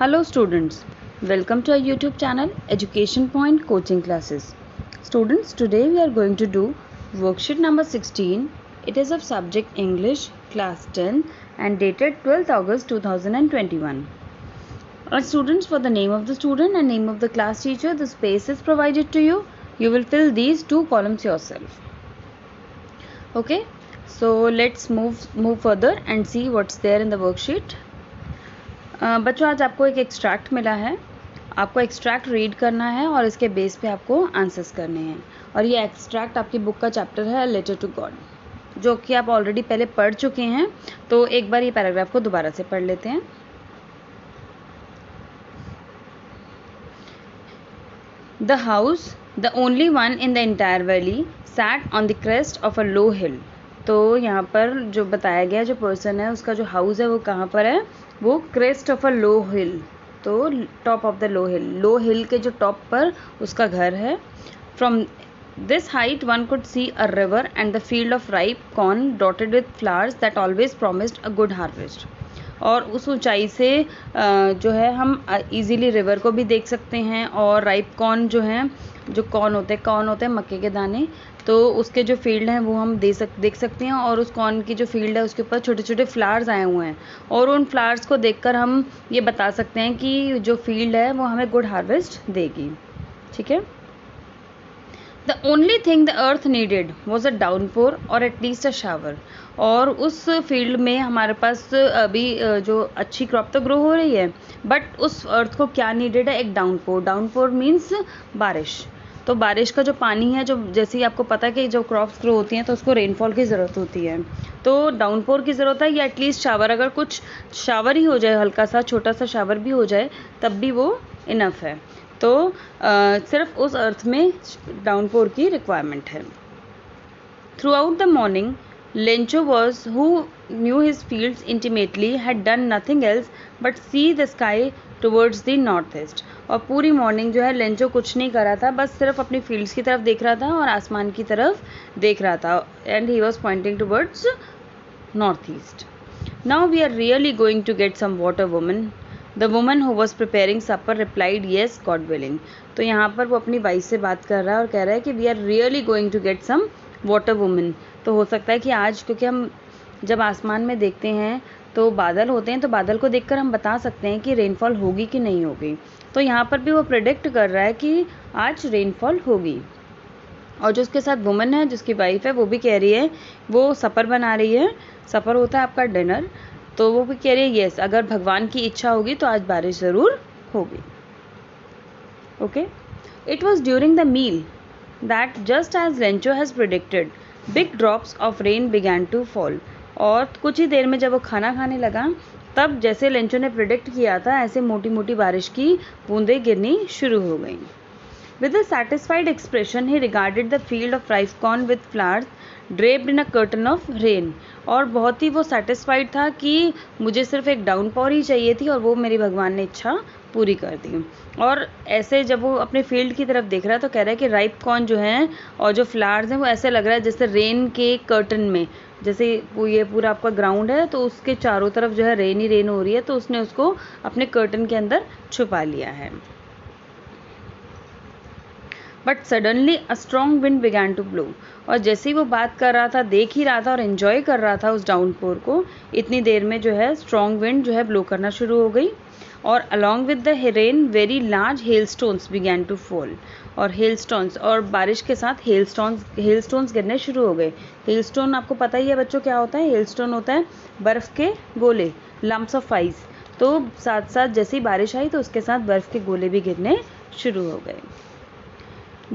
Hello students, welcome to our YouTube channel Education Point Coaching Classes. Students, today we are going to do worksheet number 16. It is of subject English, class 10 and dated 12th August 2021. Students, for the name of the student and name of the class teacher, the space is provided to you. You will fill these two columns yourself. Okay, so let's move further and see what's there in the worksheet. बच्चों, आज आपको एक extract मिला है. आपको extract read करना है और इसके बेस पे आपको आंसर्स करने हैं. और ये एक्सट्रैक्ट आपकी बुक का चैप्टर है लेटर टू गॉड, जो कि आप ऑलरेडी पहले पढ़ चुके हैं. तो एक बार ये पैराग्राफ को दोबारा से पढ़ लेते हैं. The house, the only one in the entire valley, sat on the crest of a low hill. तो यहाँ पर जो बताया गया, जो पर्सन है उसका जो हाउस है वो कहाँ पर है, वो crest of a low hill, तो टॉप ऑफ द लो हिल के जो टॉप पर उसका घर है. From this height one could see a river and the field of ripe corn dotted with flowers that always promised a good harvest. और उस ऊंचाई से जो है हम इजीली रिवर को भी देख सकते हैं. और राइप कॉर्न जो है, जो कॉर्न होते हैं मक्के के दाने, तो उसके जो फील्ड हैं वो हम देख सकते हैं. और उस कॉर्न की जो फील्ड है उसके ऊपर छोटे छोटे फ्लावर्स आए हुए हैं. और उन फ्लावर्स को देखकर हम ये बता सकते हैं कि जो फील्ड है वो हमें गुड हार्वेस्ट देगी. ठीक है. The only thing the earth needed was a downpour और एट लीस्ट अ शावर. और उस फील्ड में हमारे पास अभी जो अच्छी क्रॉप तो ग्रो हो रही है, बट उस अर्थ को क्या नीडेड है, एक डाउनपोर. डाउनपोर मीन्स बारिश. तो बारिश का जो पानी है, जो जैसे ही आपको पता है कि जो क्रॉप्स ग्रो होती हैं तो उसको रेनफॉल की ज़रूरत होती है, तो डाउनपोर की ज़रूरत है, या एटलीस्ट शावर. अगर कुछ शावर ही हो जाए, हल्का सा छोटा सा शावर भी हो जाए, तब भी वो इनफ है. तो सिर्फ उस अर्थ में डाउनपोर की रिक्वायरमेंट है. Through out the morning Lencho was, who knew his fields intimately, had done nothing else but see the sky towards the northeast. और पूरी मॉर्निंग जो है लेंचो कुछ नहीं कर रहा था, बस सिर्फ अपनी फील्ड्स की तरफ देख रहा था और आसमान की तरफ देख रहा था. And he was pointing towards north east. Now we are really going to get some water woman. The woman who was preparing supper replied yes God willing. तो यहाँ पर वो अपनी वाइफ से बात कर रहा है और कह रहा है कि we are really going to get some water woman. तो हो सकता है कि आज, क्योंकि हम जब आसमान में देखते हैं तो बादल होते हैं, तो बादल को देखकर हम बता सकते हैं कि रेनफॉल होगी कि नहीं होगी. तो यहाँ पर भी वो प्रेडिक्ट कर रहा है कि आज रेनफॉल होगी. और जो उसके साथ वुमन है, जिसकी वाइफ है, वो भी कह रही है, वो सपर बना रही है. सपर होता है आपका डिनर. तो वो भी कह रही है येस, अगर भगवान की इच्छा होगी तो आज बारिश ज़रूर होगी. Okay. It was during the meal that just as Lencho has predicted big drops of rain began to fall. और कुछ ही देर में जब वो खाना खाने लगा, तब जैसे लेंचो ने प्रिडिक्ट किया था, ऐसे मोटी मोटी बारिश की बूंदें गिरनी शुरू हो गई. With a satisfied expression he regarded the field of rice corn with flowers draped in a curtain of rain. और बहुत ही वो सेटिस्फाइड था कि मुझे सिर्फ एक डाउनपॉर ही चाहिए थी और वो मेरी भगवान ने इच्छा पूरी कर दी. और ऐसे जब वो अपने फील्ड की तरफ देख रहा है तो कह रहा है कि राइप कॉर्न जो हैं और जो फ्लावर्स हैं वो ऐसे लग रहा है जैसे रेन के कर्टन में, जैसे वो ये पूरा आपका ग्राउंड है तो उसके चारों तरफ जो है रेन ही रेन हो रही है, तो उसने उसको अपने कर्टन के अंदर छुपा लिया है. But suddenly a strong wind began to blow. और जैसे ही वो बात कर रहा था, देख ही रहा था और एंजॉय कर रहा था उस डाउनपोर को, इतनी देर में जो है स्ट्रॉन्ग विंड जो है ब्लो करना शुरू हो गई. और along with the rain very large hail stones began to fall. और हेल स्टोन्स, और बारिश के साथ हेल स्टोन्स गिरने शुरू हो गए. हेल स्टोन आपको पता ही है बच्चों क्या होता है. हेल स्टोन होता है बर्फ़ के गोले, लम्प्स ऑफ आइस. तो साथ साथ जैसे ही बारिश आई तो उसके साथ बर्फ़ के गोले भी गिरने शुरू हो गए.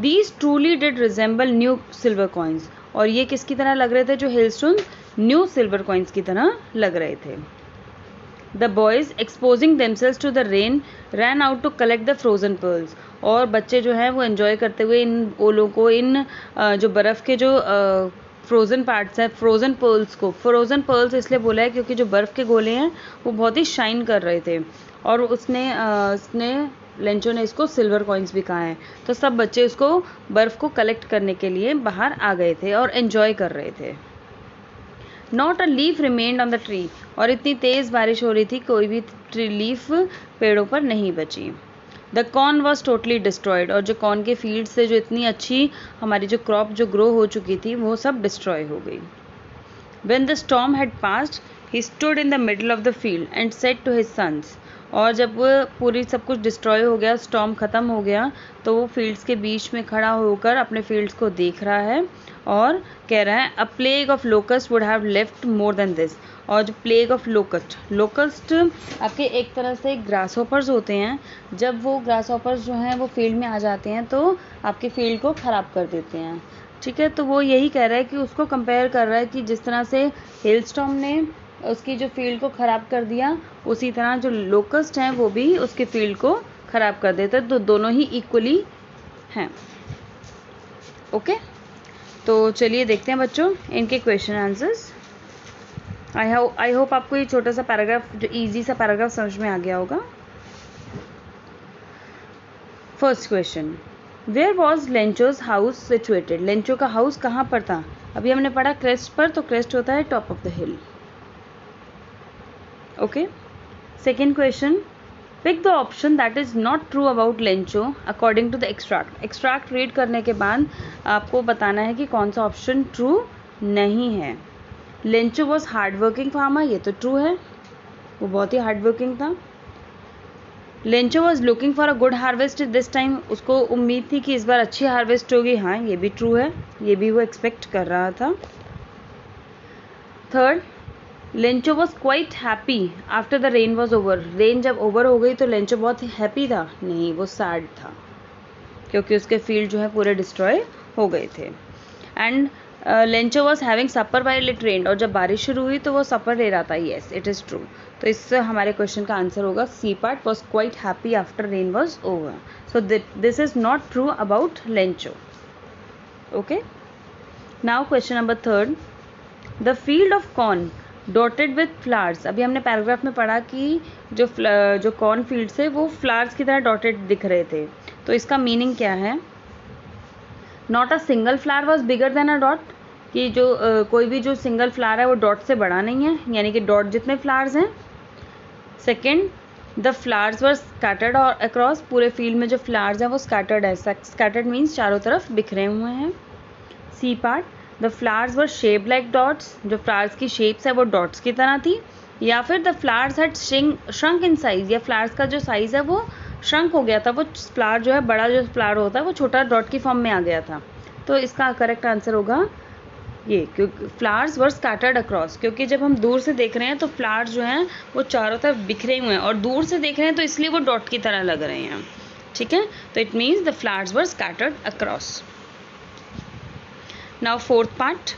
These truly did resemble new silver coins. और ये किसकी तरह लग रहे थे, जो हेलस्टोन, न्यू सिल्वर कॉइन्स की तरह लग रहे थे. The boys exposing themselves to the rain ran out to collect the frozen pearls. और बच्चे जो हैं वो एंजॉय करते हुए इन ओलों को, इन जो बर्फ़ के जो फ्रोज़न पार्ट्स हैं, फ्रोज़न पर्ल्स को, फ्रोज़न पर्ल्स इसलिए बोला है क्योंकि जो बर्फ़ के गोले हैं वो बहुत ही शाइन कर रहे थे. और उसने लेंचो ने इसको सिल्वर कॉइन्स भी कहा है. तो सब बच्चे उसको, बर्फ़ को कलेक्ट करने के लिए बाहर आ गए थे और एंजॉय कर रहे थे. Not a leaf remained on the tree, और इतनी तेज़ बारिश हो रही थी कोई भी ट्री लीफ पेड़ों पर नहीं बची। The corn was totally destroyed, और जो कॉर्न के फील्ड से जो इतनी अच्छी हमारी जो क्रॉप जो ग्रो हो चुकी थी वो सब डिस्ट्रॉय हो गई। When the storm had passed, he stood in the middle of the field and said to his sons, और जब वो पूरी सब कुछ डिस्ट्रॉय हो गया, स्टॉर्म ख़त्म हो गया, तो वो फील्ड्स के बीच में खड़ा होकर अपने फील्ड्स को देख रहा है और कह रहा है, अ plague of locust would have left more than this. और जो प्लेग ऑफ लोकस्ट आपके एक तरह से ग्रास हॉपर्स होते हैं, जब वो ग्रास हॉपर्स जो हैं वो फील्ड में आ जाते हैं तो आपके फील्ड को ख़राब कर देते हैं। ठीक है, तो वो यही कह रहा है कि उसको कंपेयर कर रहा है कि जिस तरह से हेलस्टॉर्म ने उसकी जो फील्ड को ख़राब कर दिया, उसी तरह जो लोकस्ट हैं वो भी उसके फील्ड को ख़राब कर देते हैं, तो दोनों ही इक्वली हैं। ओके, तो चलिए देखते हैं बच्चों इनके क्वेश्चन आंसर्स। आई होप आपको ये छोटा सा पैराग्राफ, जो ईजी सा पैराग्राफ समझ में आ गया होगा। First question, where was Lencho's house situated? Lencho का हाउस कहाँ पर था? अभी हमने पढ़ा क्रेस्ट पर, तो क्रेस्ट होता है top of the hill. Okay, second question, pick the option that is not true about Lencho according to the extract. Extract read करने के बाद आपको बताना है कि कौन सा ऑप्शन ट्रू नहीं है। Lencho was hard working farmer, ये तो ट्रू है, वो बहुत ही हार्ड वर्किंग था। Lencho was looking for a good harvest this time, उसको उम्मीद थी कि इस बार अच्छी हार्वेस्ट होगी, हाँ ये भी ट्रू है, ये भी वो एक्सपेक्ट कर रहा था। Third, Lencho was quite happy after the rain was over. Rain जब ओवर हो गई तो लेंचो बहुत हैप्पी था, नहीं वो सैड था, क्योंकि उसके फील्ड जो है पूरे डिस्ट्रॉय हो गए थे। And Lencho was having supper while it rained, और जब बारिश शुरू हुई तो वो सपर ले रहा था, येस इट इज़ ट्रू। तो इससे हमारे क्वेश्चन का आंसर होगा C part, was quite happy after rain was over. So this is not true about Lencho. Okay, now question number third, the field of corn dotted with flowers. अभी हमने paragraph में पढ़ा कि जो corn fields है वो flowers की तरह डॉटेड दिख रहे थे, तो इसका मीनिंग क्या है? Not a single flower was bigger than a dot, कि जो कोई भी जो सिंगल फ्लावर है वो डॉट से बड़ा नहीं है, यानी कि डॉट जितने फ्लावर्स हैं। Second, the flowers were scattered और अक्रॉस, पूरे फील्ड में जो फ्लावर्स हैं वो स्कैटर्ड है, स्कैटर्ड मीन्स चारों तरफ बिखरे हुए हैं। C part, the flowers were shape like dots, जो फ्लावर्स की शेप्स है वो डॉट्स की तरह थी। या फिर the flowers had shrunk in size, या फ्लावर्स का जो साइज़ है वो श्रंक हो गया था, वो फ्लावर जो है बड़ा जो फ्लावर होता है वो छोटा डॉट की फॉर्म में आ गया था। तो इसका करेक्ट आंसर होगा ये, क्योंकि फ्लावर्स वर स्कैटर्ड अक्रॉस, क्योंकि जब हम दूर से देख रहे हैं तो फ्लावर्स जो हैं वो चारों तरफ बिखरे हुए हैं, और दूर से देख रहे हैं तो इसलिए वो डॉट की तरह लग रहे हैं। ठीक है, तो it means the flowers were scattered across. Now fourth part,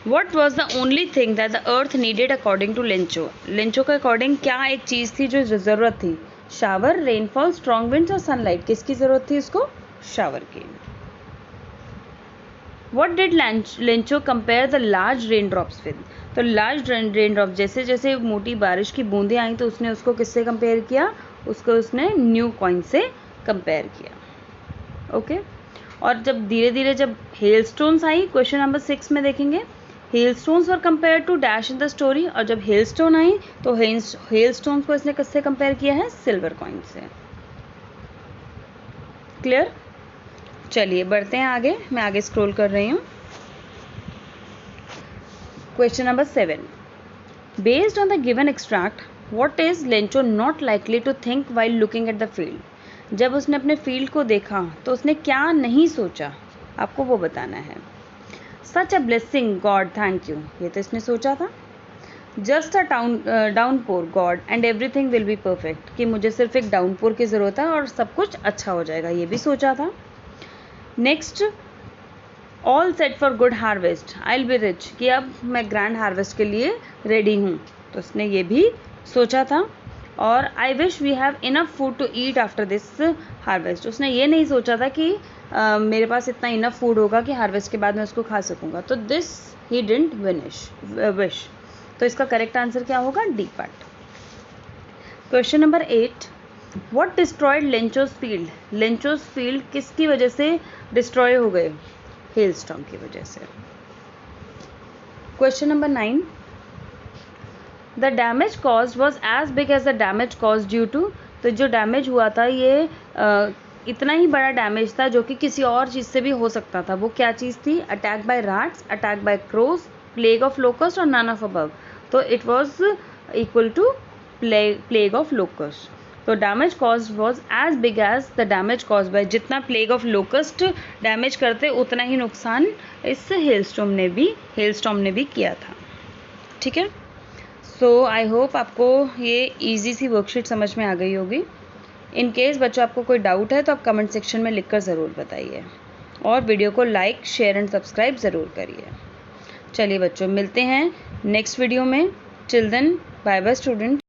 what was the only thing that the earth needed according to Lencho? Lencho के अकॉर्डिंग क्या एक चीज़ थी जो ज़रूरत थी? शावर, रेनफॉल, स्ट्रॉन्ग विंड्स और सनलाइट। किसकी ज़रूरत थी इसको? शावर की। What did Lencho compare the large rain drops with? तो लार्ज रेन ड्रॉप, जैसे जैसे मोटी बारिश की बूंदें आई तो उसने उसको किससे कंपेयर किया? उसको उसने न्यू कॉइन से कंपेयर किया। ओके, और जब धीरे धीरे जब हेलस्टोन्स आई, क्वेश्चन नंबर 6 में देखेंगे, hailstones were compared to dash in the story, और जब हेलस्टोन आई तो हेलस्टोन्स को इसने किससे कंपेयर किया है? सिल्वर कॉइन से। क्लियर? चलिए बढ़ते हैं आगे, मैं आगे स्क्रॉल कर रही हूँ। Question number 7, based on the given extract what is Lencho not likely to think while looking at the field? जब उसने अपने फील्ड को देखा तो उसने क्या नहीं सोचा, आपको वो बताना है। Such a blessing God thank you, ये तो इसने सोचा था। Just a downpour God and everything will be perfect, कि मुझे सिर्फ एक डाउनपोर की ज़रूरत है और सब कुछ अच्छा हो जाएगा, ये भी सोचा था। Next, all set for good harvest I will be rich, कि अब मैं ग्रैंड हार्वेस्ट के लिए रेडी हूँ, तो उसने ये भी सोचा था। और I wish we have enough food to eat after this harvest, उसने ये नहीं सोचा था कि मेरे पास इतना इनफ फूड होगा कि हार्वेस्ट के बाद मैं उसको खा सकूँगा, तो दिस ही डिडंट विश। तो इसका करेक्ट आंसर क्या होगा? D part. Question number 8, what destroyed Lencho's field? Lencho's field किसकी वजह से डिस्ट्रॉय हो गए? हेलस्टॉर्म की वजह से। Question number 9, the damage cause was as big as the damage cause due to. तो जो डैमेज हुआ था ये इतना ही बड़ा डैमेज था जो कि किसी और चीज़ से भी हो सकता था। वो क्या चीज़ थी? Attack by rats, attack by crows, plague of locust और नन ऑफ अबव। तो it was equal to plague of locust. तो damage cause was as big as the damage cause by, जितना प्लेग ऑफ लोकस्ट डैमेज करते उतना ही नुकसान इस hailstorm ने भी किया था। ठीक है, सो आई होप आपको ये इजी सी वर्कशीट समझ में आ गई होगी। इन केस बच्चों आपको कोई डाउट है तो आप कमेंट सेक्शन में लिखकर ज़रूर बताइए, और वीडियो को लाइक, शेयर एंड सब्सक्राइब ज़रूर करिए। चलिए बच्चों, मिलते हैं नेक्स्ट वीडियो में। Till then, bye bye student.